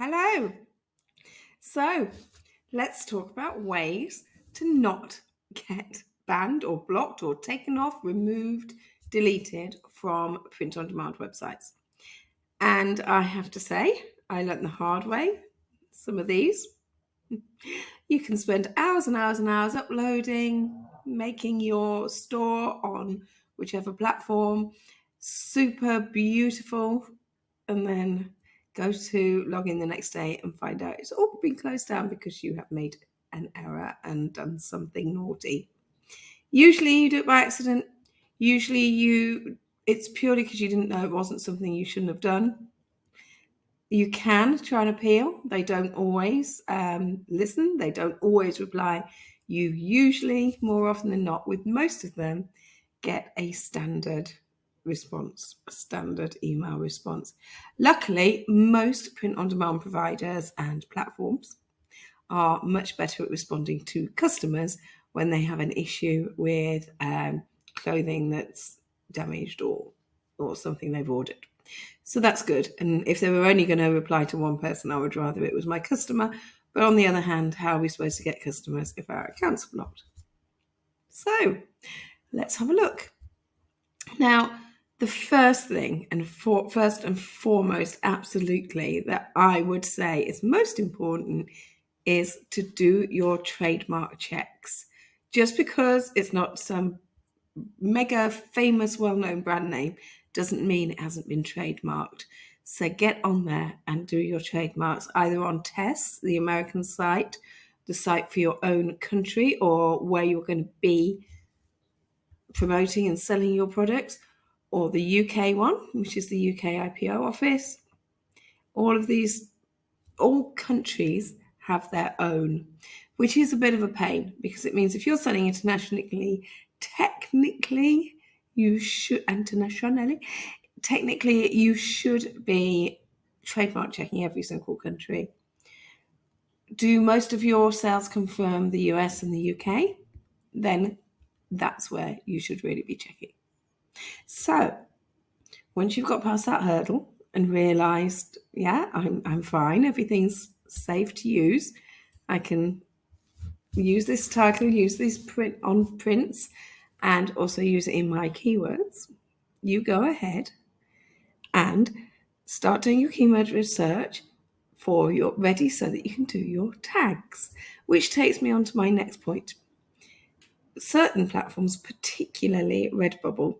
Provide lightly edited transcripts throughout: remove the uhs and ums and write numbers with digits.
Hello. So let's talk about ways to not get banned or blocked or taken off, removed, deleted from print on demand websites. And I have to say, I learned the hard way. Some of these, you can spend hours and hours and hours uploading, making your store on whichever platform super beautiful, and then go to log in the next day and find out it's all been closed down because you have made an error and done something naughty. Usually you do it by accident. Usually it's purely because you didn't know it wasn't something you shouldn't have done. You can try and appeal. They don't always listen. They don't always reply. You usually, more often than not, with most of them, get a standard response, a standard email response. Luckily, most print on demand providers and platforms are much better at responding to customers when they have an issue with clothing that's damaged or something they've ordered. So that's good. And if they were only going to reply to one person, I would rather it was my customer. But on the other hand, how are we supposed to get customers if our accounts are blocked? So let's have a look. Now, the first thing, and first and foremost, absolutely, that I would say is most important is to do your trademark checks. Just because it's not some mega famous, well known brand name doesn't mean it hasn't been trademarked. So get on there and do your trademarks either on TESS, the American site, the site for your own country, or where you're going to be promoting and selling your products, or the UK one, which is the UK IPO office. All countries have their own, which is a bit of a pain because it means if you're selling internationally, technically you should be trademark checking every single country. Do most of your sales confirm the US and the UK? Then that's where you should really be checking. So once you've got past that hurdle and realized, yeah, I'm fine, everything's safe to use, I can use this title, use this print on prints, and also use it in my keywords, you go ahead and start doing your keyword research for your ready so that you can do your tags, which takes me on to my next point. Certain platforms, particularly Redbubble,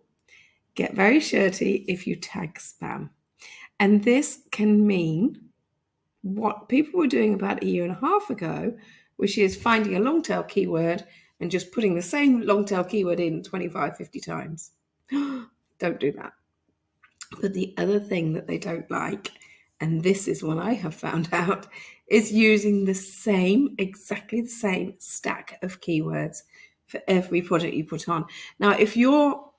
get very shirty if you tag spam. And this can mean what people were doing about a year and a half ago, which is finding a long tail keyword and just putting the same long tail keyword in 25, 50 times. Don't do that. But the other thing that they don't like, and this is what I have found out, is using exactly the same stack of keywords for every product you put on. Now, if your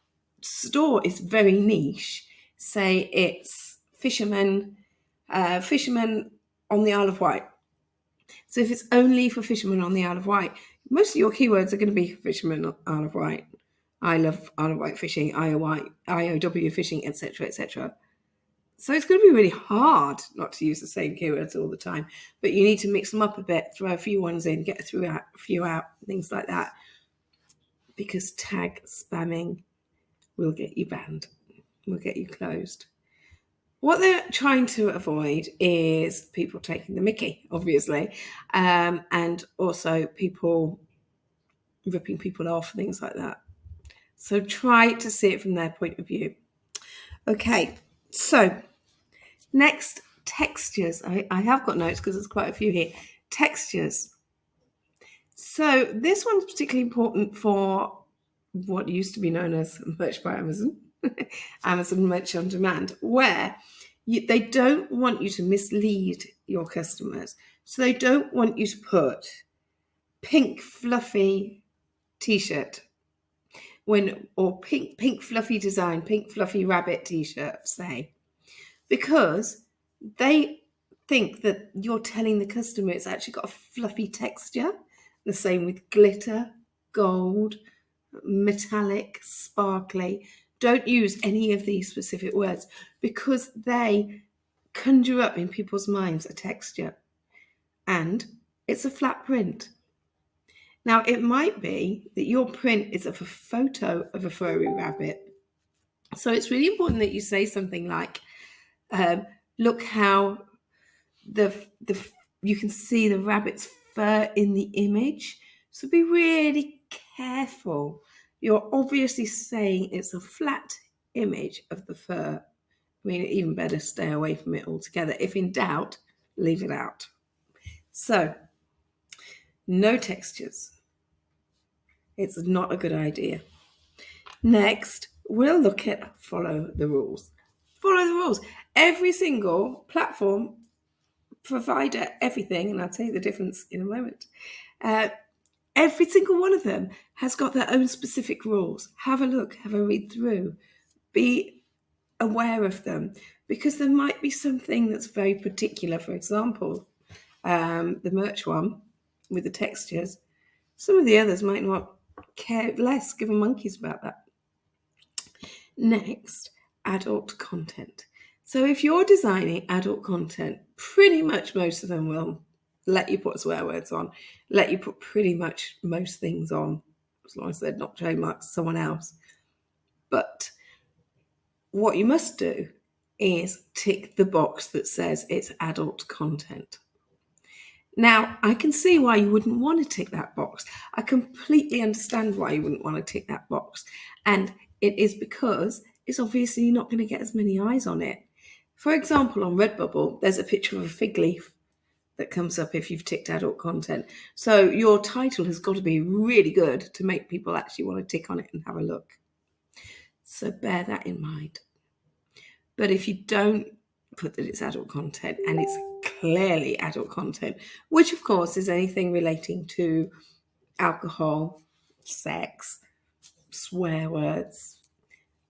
store is very niche, say it's fishermen on the Isle of Wight. So if it's only for fishermen on the Isle of Wight, most of your keywords are going to be fishermen on Isle of Wight. I love Isle of Wight fishing, IOW fishing, etc., etc. So it's going to be really hard not to use the same keywords all the time. But you need to mix them up a bit, throw a few ones in, get a few out, things like that. Because tag spamming will get you banned, will get you closed. What they're trying to avoid is people taking the mickey, obviously, and also people ripping people off, things like that. So try to see it from their point of view. Okay, so next, textures. I have got notes because there's quite a few here. Textures. So this one's particularly important for what used to be known as Merch by Amazon, Amazon Merch on Demand, where they don't want you to mislead your customers. So they don't want you to put pink fluffy t-shirt or pink fluffy design, pink fluffy rabbit t-shirt, say, because they think that you're telling the customer it's actually got a fluffy texture. The same with glitter, gold, metallic, sparkly. Don't use any of these specific words because they conjure up in people's minds a texture, and it's a flat print. Now, it might be that your print is of a photo of a furry rabbit. So it's really important that you say something like, look how the you can see the rabbit's fur in the image. So be really careful. You're obviously saying it's a flat image of the fur. I mean, even better, stay away from it altogether. If in doubt, leave it out. So, no textures. It's not a good idea. Next, we'll look at follow the rules. Follow the rules. Every single platform, provider, everything, and I'll tell you the difference in a moment. Every single one of them has got their own specific rules. Have a look, have a read through. Be aware of them, because there might be something that's very particular. For example, the merch one with the textures. Some of the others might not care less, give a monkeys about that. Next, adult content. So if you're designing adult content, pretty much most of them will let you put swear words on, let you put pretty much most things on, as long as they're not trademarked to someone else. But what you must do is tick the box that says it's adult content. Now, I can see why you wouldn't want to tick that box. I completely understand why you wouldn't want to tick that box. And it is because it's obviously not going to get as many eyes on it. For example, on Redbubble, there's a picture of a fig leaf that comes up if you've ticked adult content. So your title has got to be really good to make people actually want to tick on it and have a look. So bear that in mind. But if you don't put that it's adult content, and it's clearly adult content, which of course is anything relating to alcohol, sex, swear words.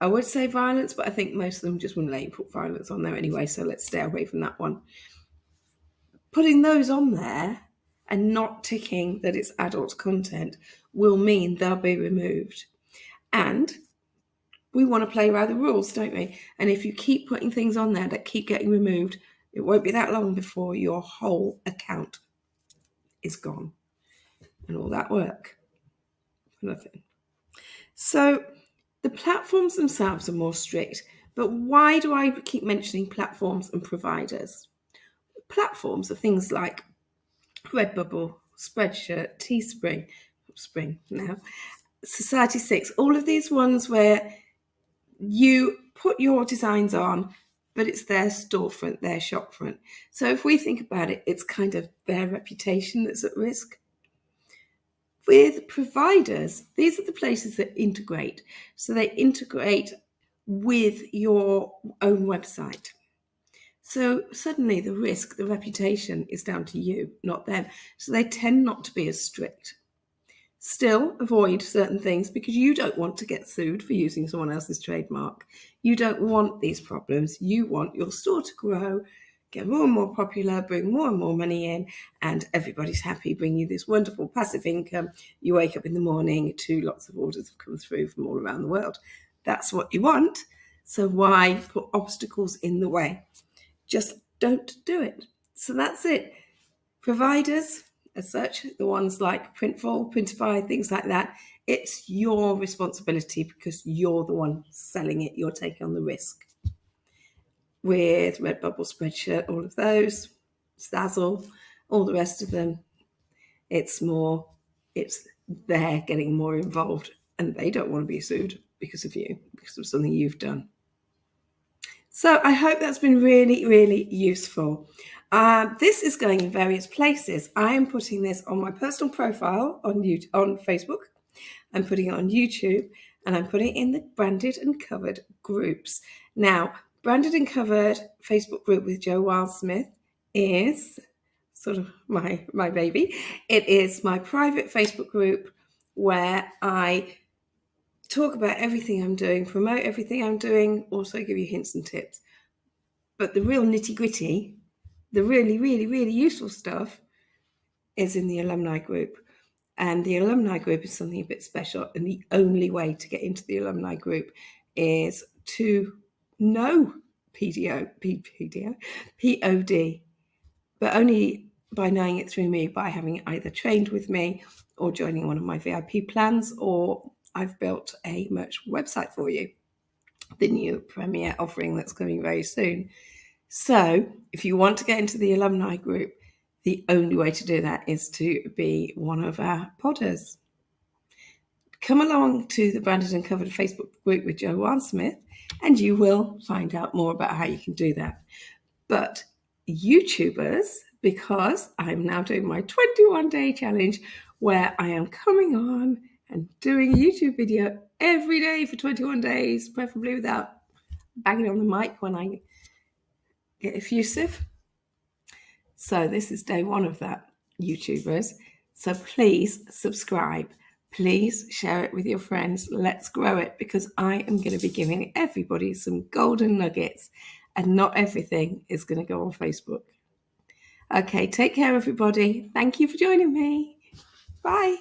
I would say violence, but I think most of them just wouldn't let you put violence on there anyway, so let's stay away from that one. Putting those on there and not ticking that it's adult content will mean they'll be removed. And we want to play by the rules, don't we? And if you keep putting things on there that keep getting removed, it won't be that long before your whole account is gone. And all that work for nothing. So the platforms themselves are more strict, but why do I keep mentioning platforms and providers? Platforms are things like Redbubble, Spreadshirt, Teespring, Spring now, Society6, all of these ones where you put your designs on, but it's their storefront, their shopfront. So if we think about it, it's kind of their reputation that's at risk. With providers, these are the places that integrate. So they integrate with your own website. So suddenly the risk, the reputation is down to you, not them. So they tend not to be as strict. Still avoid certain things because you don't want to get sued for using someone else's trademark. You don't want these problems. You want your store to grow, get more and more popular, bring more and more money in, and everybody's happy, bring you this wonderful passive income. You wake up in the morning to lots of orders have come through from all around the world. That's what you want. So why put obstacles in the way? Just don't do it. So that's it. Providers, as such, the ones like Printful, Printify, things like that, it's your responsibility because you're the one selling it. You're taking on the risk. With Redbubble, Spreadshirt, all of those, Zazzle, all the rest of them, it's they're getting more involved and they don't want to be sued because of you, because of something you've done. So I hope that's been really, really useful. This is going in various places. I am putting this on my personal profile on Facebook. I'm putting it on YouTube, and I'm putting it in the Branded and Covered groups. Now, Branded and Covered Facebook group with Joe Wildsmith is sort of my baby. It is my private Facebook group where I talk about everything I'm doing, promote everything I'm doing, also give you hints and tips. But the real nitty-gritty, the really, really, really useful stuff is in the alumni group. And the alumni group is something a bit special. And the only way to get into the alumni group is to know POD, but only by knowing it through me, by having either trained with me or joining one of my VIP plans, or I've built a merch website for you, the new Premier offering that's coming very soon. So if you want to get into the alumni group, the only way to do that is to be one of our podders. Come along to the Branded and Covered Facebook group with Joanne Smith, and you will find out more about how you can do that. But YouTubers, because I'm now doing my 21-day challenge where I am coming on and doing a YouTube video every day for 21 days, preferably without banging on the mic when I get effusive. So this is day one of that, YouTubers. So please subscribe. Please share it with your friends. Let's grow it, because I am going to be giving everybody some golden nuggets, and not everything is going to go on Facebook. Okay, take care, everybody. Thank you for joining me. Bye.